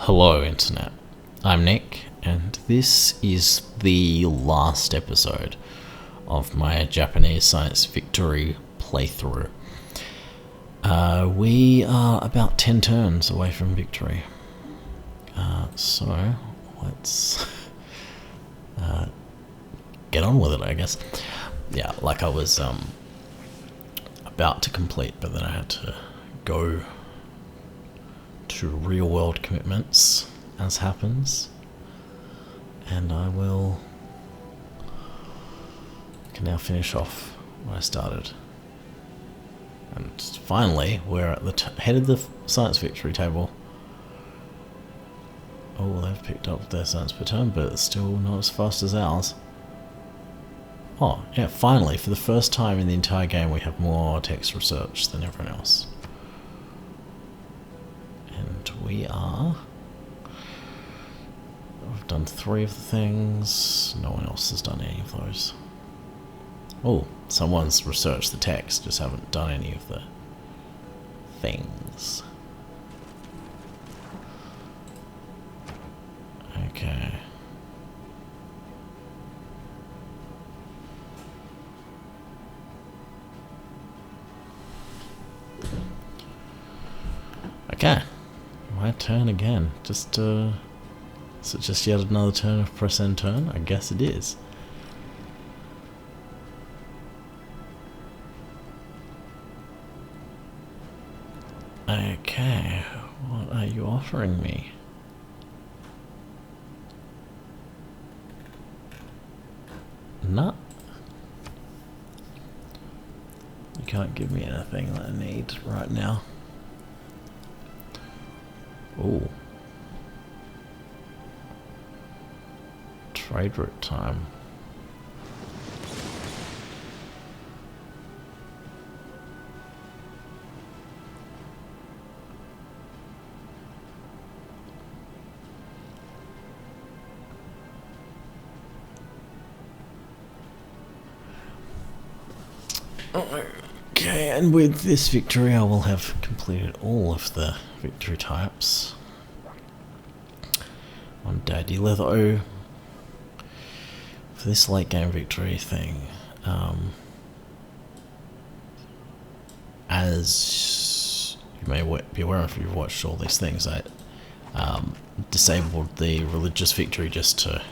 Hello Internet, I'm Nick, and this is the last episode of my Japanese Science Victory playthrough. We are about 10 turns away from victory, so let's get on with it, I guess. Yeah, like I was about to complete, but then I had to go to real world commitments, as happens, and I can now finish off what I started. And finally, we're at the head of the science victory table. Oh, they've picked up their science per turn, but it's still not as fast as ours. Oh, yeah, finally, for the first time in the entire game, we have more text research than everyone else. And we've done 3 of the things. No one else has done any of those. Oh, someone's researched the text, just haven't done any of the things. Okay. Okay. My turn again. Is it just yet another turn of press end turn? I guess it is. Okay, what are you offering me? Nah. You can't give me anything that I need right now. Ooh. Trade route time. Okay, and with this victory I will have completed all of the victory types on Daddy Leather. For this late game victory thing, as you may be aware if you've watched all these things, I disabled the religious victory just to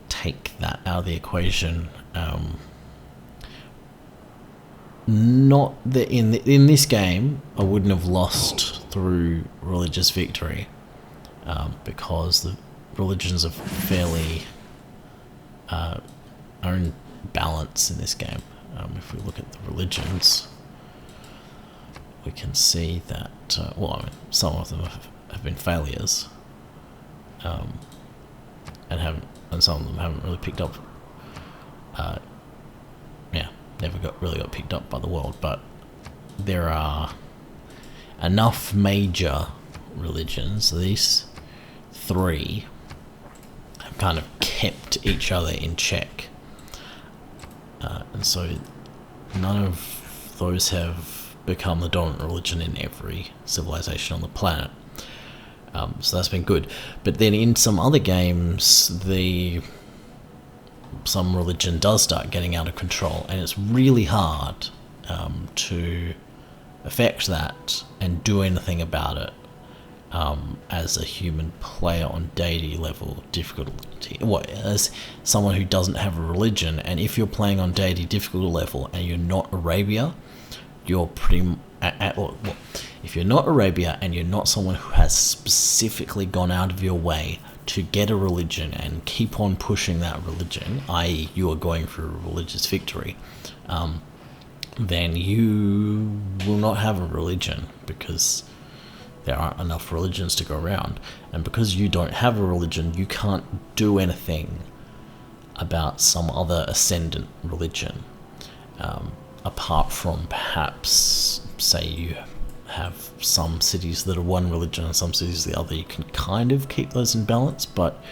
take that out of the equation. Not that in this game I wouldn't have lost through religious victory, because the religions are fairly are in balance in this game. If we look at the religions, we can see that some of them have been failures, and some of them haven't really picked up. Never really got picked up by the world, but there are enough major religions. These 3 have kind of kept each other in check, and so none of those have become the dominant religion in every civilization on the planet. So that's been good. But then in some other games, some religion does start getting out of control, and it's really hard to affect that and do anything about it as a human player on deity level difficulty. As someone who doesn't have a religion, and if you're playing on deity difficulty level and you're not Arabia, you're pretty if you're not Arabia and you're not someone who has specifically gone out of your way to get a religion and keep on pushing that religion, i.e. you are going for a religious victory, then you will not have a religion, because there aren't enough religions to go around. And because you don't have a religion, you can't do anything about some other ascendant religion, apart from perhaps, say you have some cities that are one religion and some cities the other. You can kind of keep those in balance, but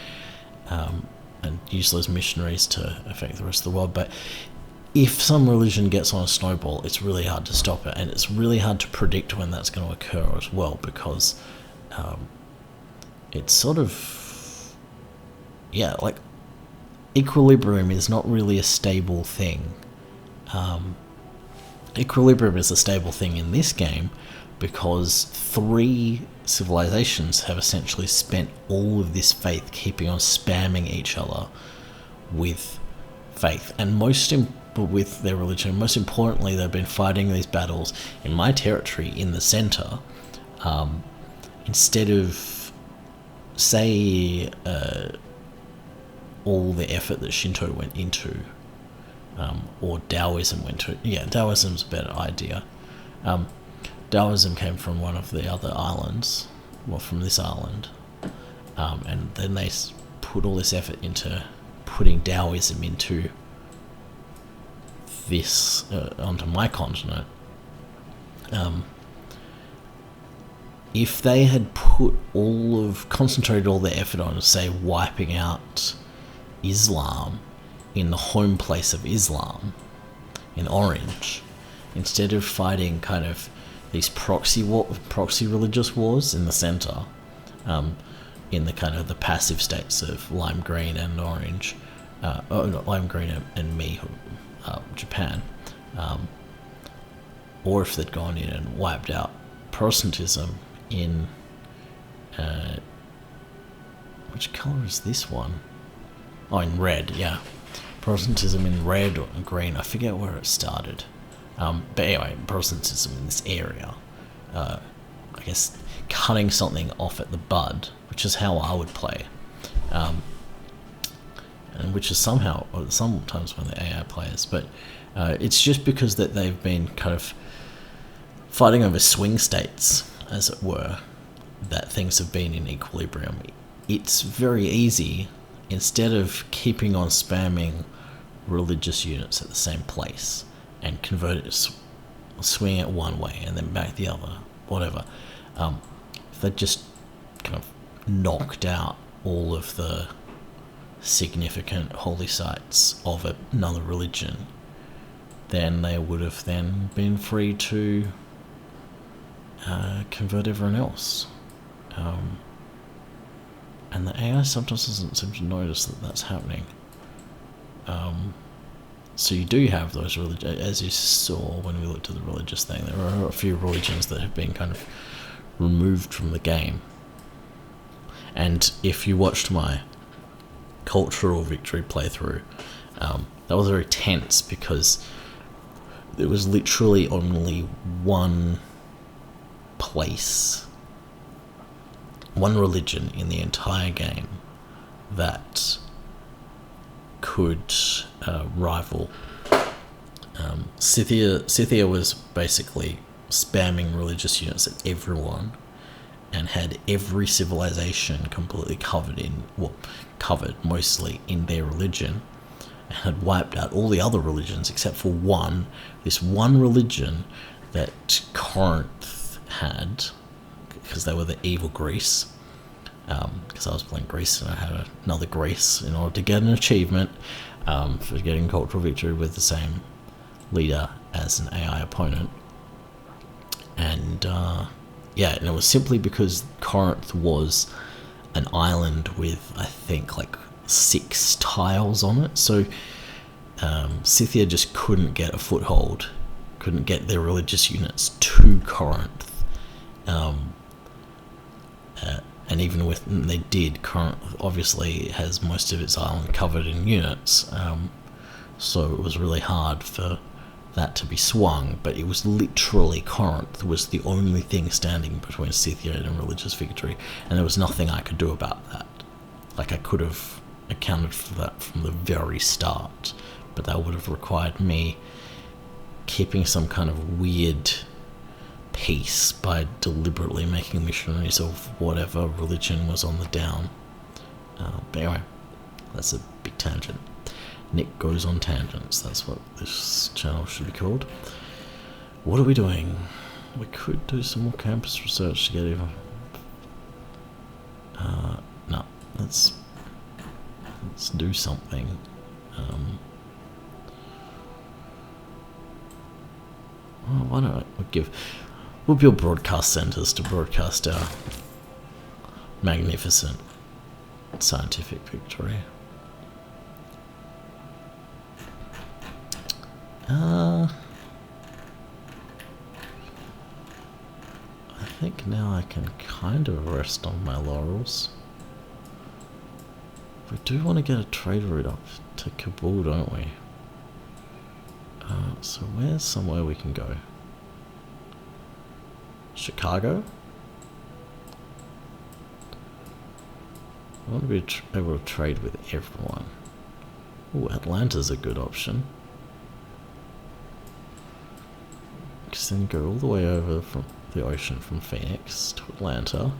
and use those missionaries to affect the rest of the world. But if some religion gets on a snowball, it's really hard to stop it, and it's really hard to predict when that's going to occur as well, because it's sort of, yeah, like, equilibrium is not really a stable thing. Equilibrium is a stable thing in this game because 3 civilizations have essentially spent all of this faith keeping on spamming each other with faith, and with their religion. Most importantly, they've been fighting these battles in my territory in the center, instead of, say, all the effort that Shinto went into, or Taoism went to. Yeah, Taoism's a better idea. Taoism came from one of the other islands, well, from this island, and then they put all this effort into putting Taoism into this, onto my continent. If they had concentrated all their effort on, say, wiping out Islam in the home place of Islam, in Orange, instead of fighting kind of these proxy religious wars in the center, in the kind of the passive states of Lime Green and Orange, Lime Green and Japan, or if they'd gone in and wiped out Protestantism in, which colour is this one? Oh, in red, yeah. Protestantism in red or green, I forget where it started. But anyway, Protestantism in this area, I guess cutting something off at the bud, which is how I would play. And which is sometimes when the AI players, but it's just because that they've been kind of fighting over swing states, as it were, that things have been in equilibrium. It's very easy, instead of keeping on spamming religious units at the same place and swing it one way and then back the other, whatever, if they just kind of knocked out all of the significant holy sites of another religion, then they would have then been free to convert everyone else. And the AI sometimes doesn't seem to notice that that's happening. So you do have those religions, as you saw when we looked at the religious thing, there are a few religions that have been kind of removed from the game. And if you watched my cultural victory playthrough, that was very tense because there was literally only one place, one religion in the entire game that could rival. Scythia was basically spamming religious units at everyone and had every civilization completely covered mostly in their religion, and had wiped out all the other religions except for this one religion that Corinth had, because they were the evil Greece. Because I was playing Greece and I had another Greece in order to get an achievement for getting cultural victory with the same leader as an AI opponent. And and it was simply because Corinth was an island with, I think, like 6 tiles on it. So Scythia just couldn't get a foothold, couldn't get their religious units to Corinth. And even when they did, Corinth obviously has most of its island covered in units, so it was really hard for that to be swung. But it was literally Corinth was the only thing standing between Scythia and religious victory, and there was nothing I could do about that. Like, I could have accounted for that from the very start, but that would have required me keeping some kind of weird peace by deliberately making missionaries of whatever religion was on the down. But anyway, that's a big tangent. Nick goes on tangents, that's what this channel should be called. What are we doing? We could do some more campus research to get even... no, let's do something. Why don't we we'll build broadcast centers to broadcast magnificent scientific victory. I think now I can kind of rest on my laurels. We do want to get a trade route up to Kabul, don't we? So where's somewhere we can go? Chicago? I want to be able to trade with everyone. Ooh, Atlanta's a good option. Because then go all the way over from the ocean from Phoenix to Atlanta.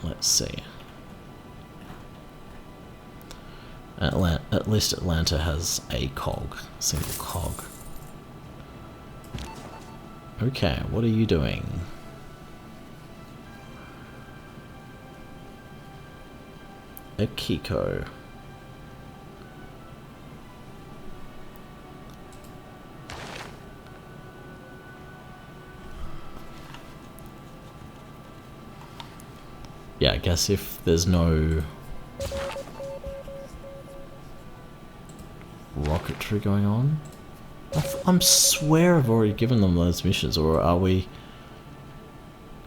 Let's see. At least Atlanta has a cog, single cog. Okay, what are you doing? Akiko. Yeah, I guess if there's no rocketry going on. I swear I've already given them those missions, or are we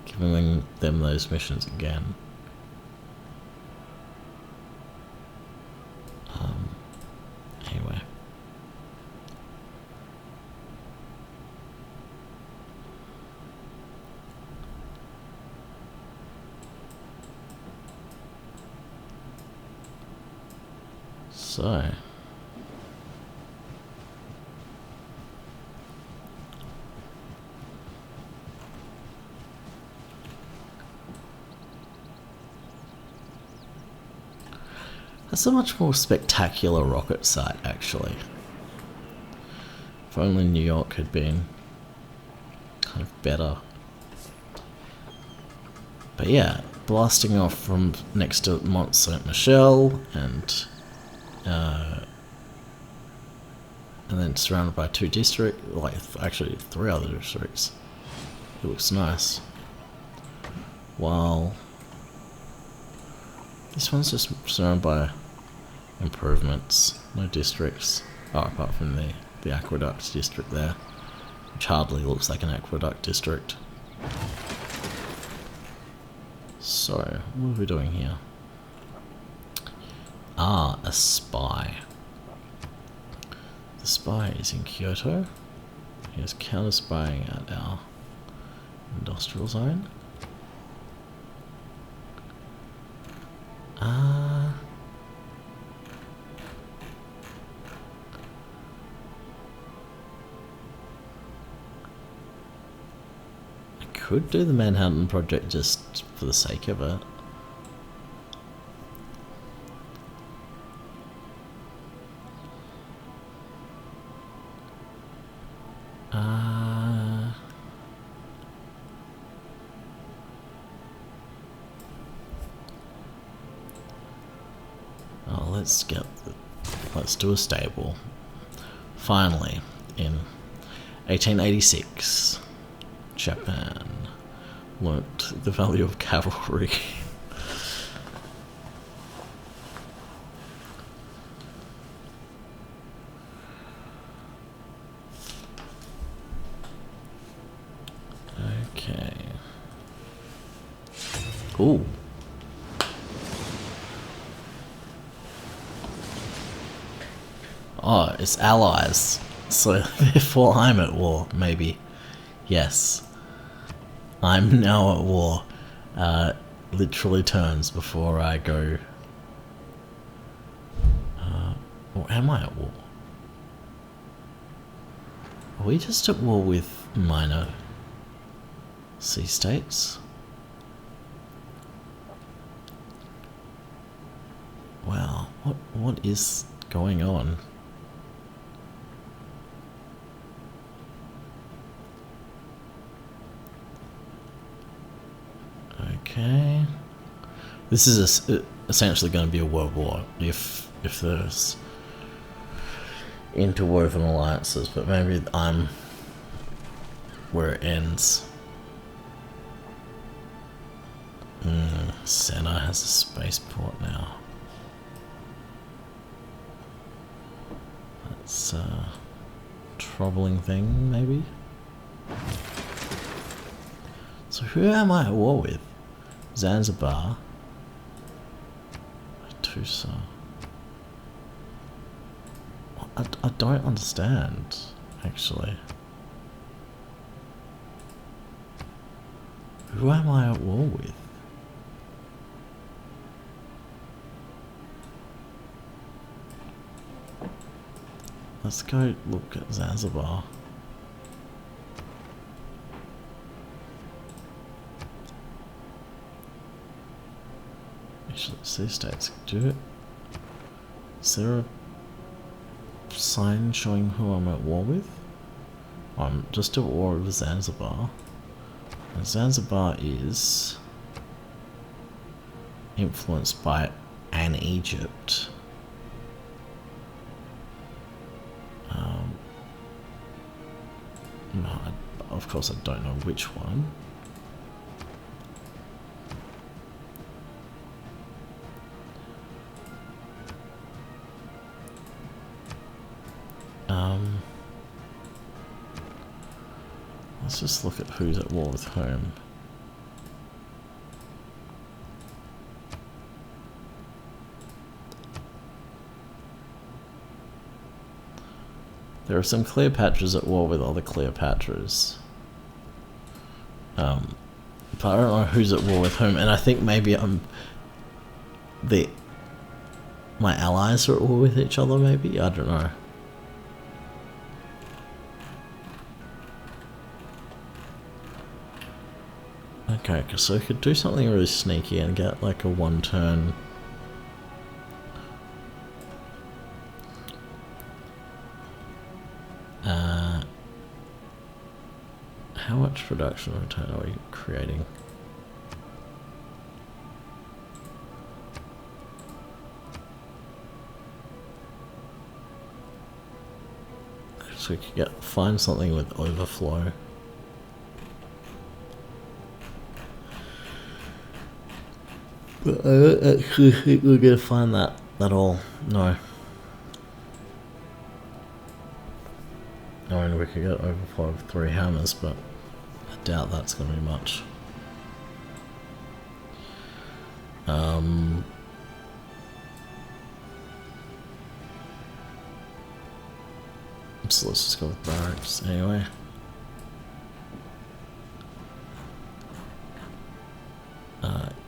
giving them those missions again? Anyway. So. That's a much more spectacular rocket site, actually. If only New York had been kind of better. But yeah, blasting off from next to Mont Saint Michel and then surrounded by two districts, like actually 3 other districts. It looks nice. While this one's just surrounded by improvements, no districts. Oh, apart from the aqueduct district there, which hardly looks like an aqueduct district. So, what are we doing here? Ah, a spy. The spy is in Kyoto. He is counter-spying at our industrial zone. I could do the Manhattan Project just for the sake of it. Let's do a stable. Finally, in 1886, Japan learnt the value of cavalry. Okay. Ooh. Oh, it's allies. So therefore I'm at war, maybe. Yes. I'm now at war. Literally turns before I go... or am I at war? Are we just at war with minor sea states? Wow, what is going on? Okay. This is essentially going to be a world war if there's interwoven alliances, but maybe I'm where it ends. Senna has a spaceport now. That's a troubling thing, maybe? So who am I at war with? Zanzibar. Tusa. I don't understand, actually. Who am I at war with? Let's go look at Zanzibar. Actually, sea states do it. Is there a sign showing who I'm at war with? I'm just at war with Zanzibar. And Zanzibar is influenced by an Egypt. No, of course I don't know which one. Let's just look at who's at war with whom. There are some Cleopatras at war with other Cleopatras. But I don't know who's at war with whom, and I think maybe my allies are at war with each other, maybe? I don't know. Okay, so we could do something really sneaky and get like a one-turn. How much production return are we creating? So we could find something with overflow. But I don't actually think we're gonna find that at all. No. I mean, we could get overflow of 3 hammers, but I doubt that's gonna be much. So let's just go with barracks anyway.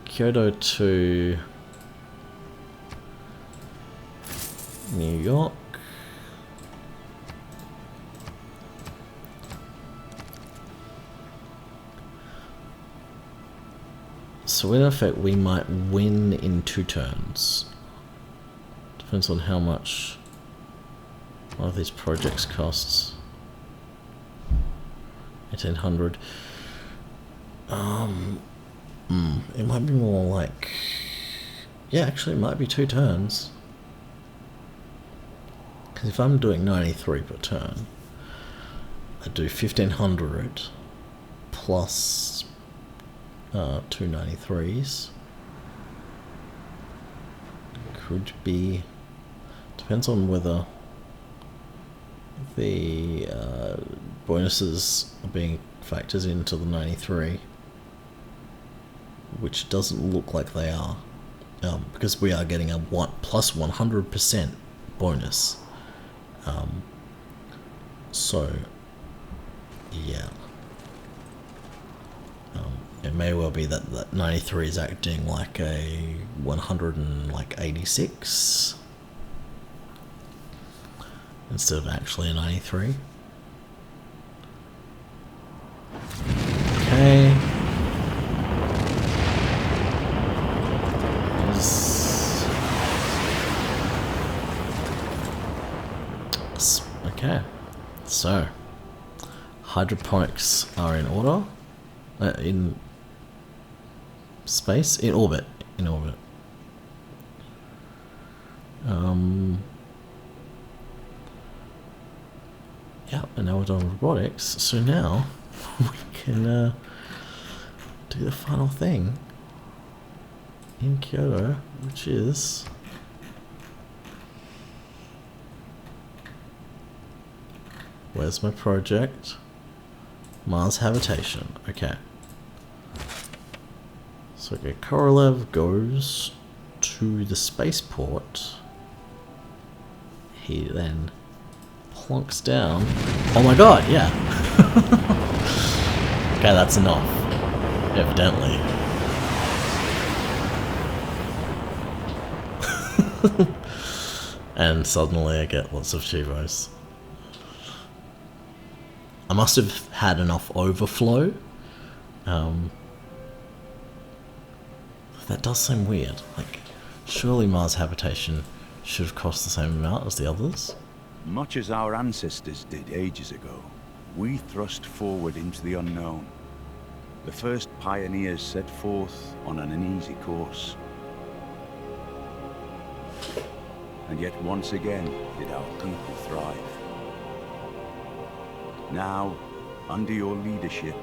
Kyoto to New York. So in effect we might win in 2 turns. Depends on how much one of these projects costs. 1800. It might be more like, yeah, actually it might be 2 turns. Because if I'm doing 93 per turn, I do 1500 plus 2 93s. Could be, depends on whether the bonuses are being factored into the 93, which doesn't look like they are, because we are getting a plus 100% bonus. So yeah, it may well be that 93 is acting like a 186 instead of actually a 93. Okay. Okay, so hydroponics are in order, in space, in orbit, yeah, and now we're done with robotics, so now we can do the final thing in Kyoto, which is where's my project? Mars habitation. Okay. So okay, Korolev goes to the spaceport. He then plonks down. Oh my god, yeah. Okay, that's enough. Evidently. And suddenly I get lots of Chivos. I must have had enough overflow. That does seem weird. Like, surely Mars habitation should have cost the same amount as the others. Much as our ancestors did ages ago, we thrust forward into the unknown. The first pioneers set forth on an uneasy course. And yet once again did our people thrive. Now, under your leadership,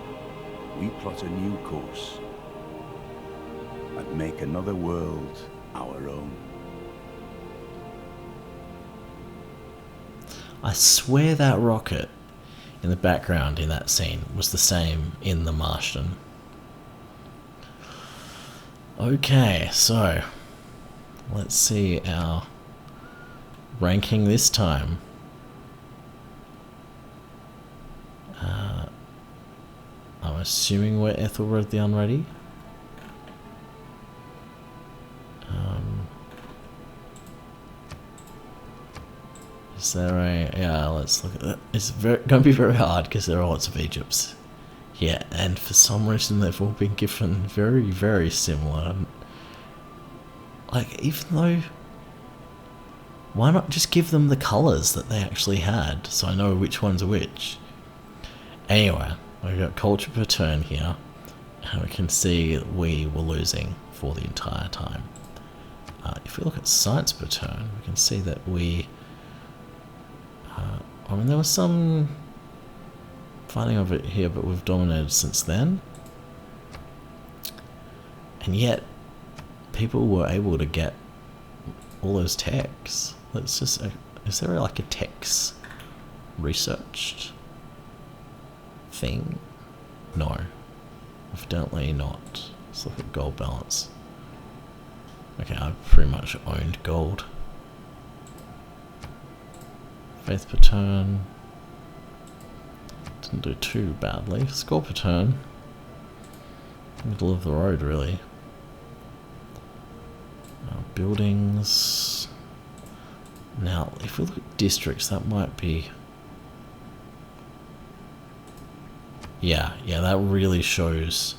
we plot a new course and make another world our own. I swear that rocket in the background in that scene was the same in The Martian. Okay, so let's see our ranking this time. I'm assuming we're Ethelred the Unready. Is there a... yeah, let's look at that. It's going to be very hard because there are lots of Egypts. Yeah, and for some reason they've all been given very, very similar. Like, even though... why not just give them the colours that they actually had, so I know which ones are which? Anyway, we've got culture per turn here, and we can see we were losing for the entire time. If we look at science per turn, we can see that we... I mean, there was some fighting of it here, but we've dominated since then. And yet, people were able to get all those techs. Let's just... is there like a techs researched thing? No. Evidently not. Let's look at gold balance. Okay, I've pretty much owned gold. Faith per turn. Didn't do too badly. Score per turn. Middle of the road, really. Buildings. Now, if we look at districts, that might be... yeah, that really shows.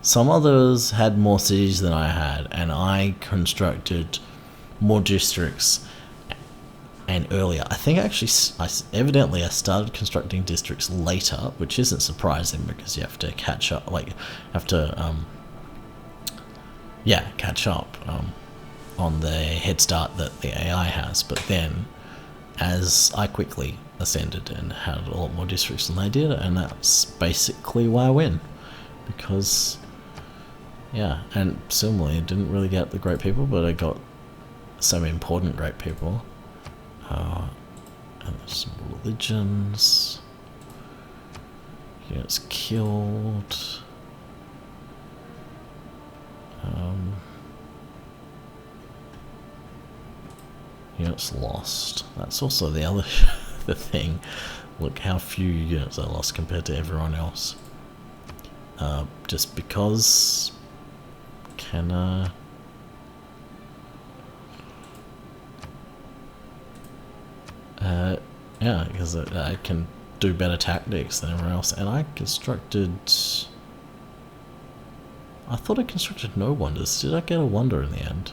Some others had more cities than I had, and I constructed more districts and earlier. I think actually, evidently I started constructing districts later, which isn't surprising because you have to catch up, like, catch up on the head start that the AI has. But then, as I quickly ascended and had a lot more districts than they did, and that's basically why I win. Because, yeah, and similarly, I didn't really get the great people, but I got some important great people. And there's some religions. Units killed. Units lost. That's also the other the thing. Look how few units I lost compared to everyone else. Just because... can yeah, because I can do better tactics than everyone else, and I constructed... I thought I constructed no wonders. Did I get a wonder in the end?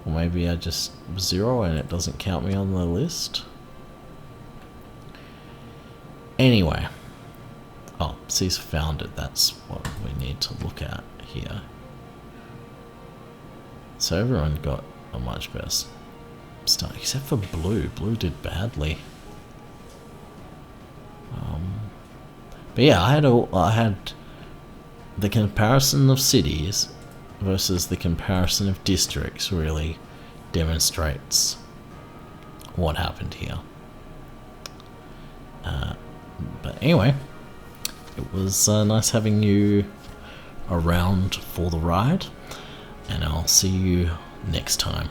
Or maybe I just zero and it doesn't count me on the list? Anyway. Oh, C's founded, that's what we need to look at here. So everyone got a much better start, except for Blue. Blue did badly. But yeah, I had the comparison of cities versus the comparison of districts really demonstrates what happened here. But anyway, it was nice having you around for the ride, and I'll see you next time.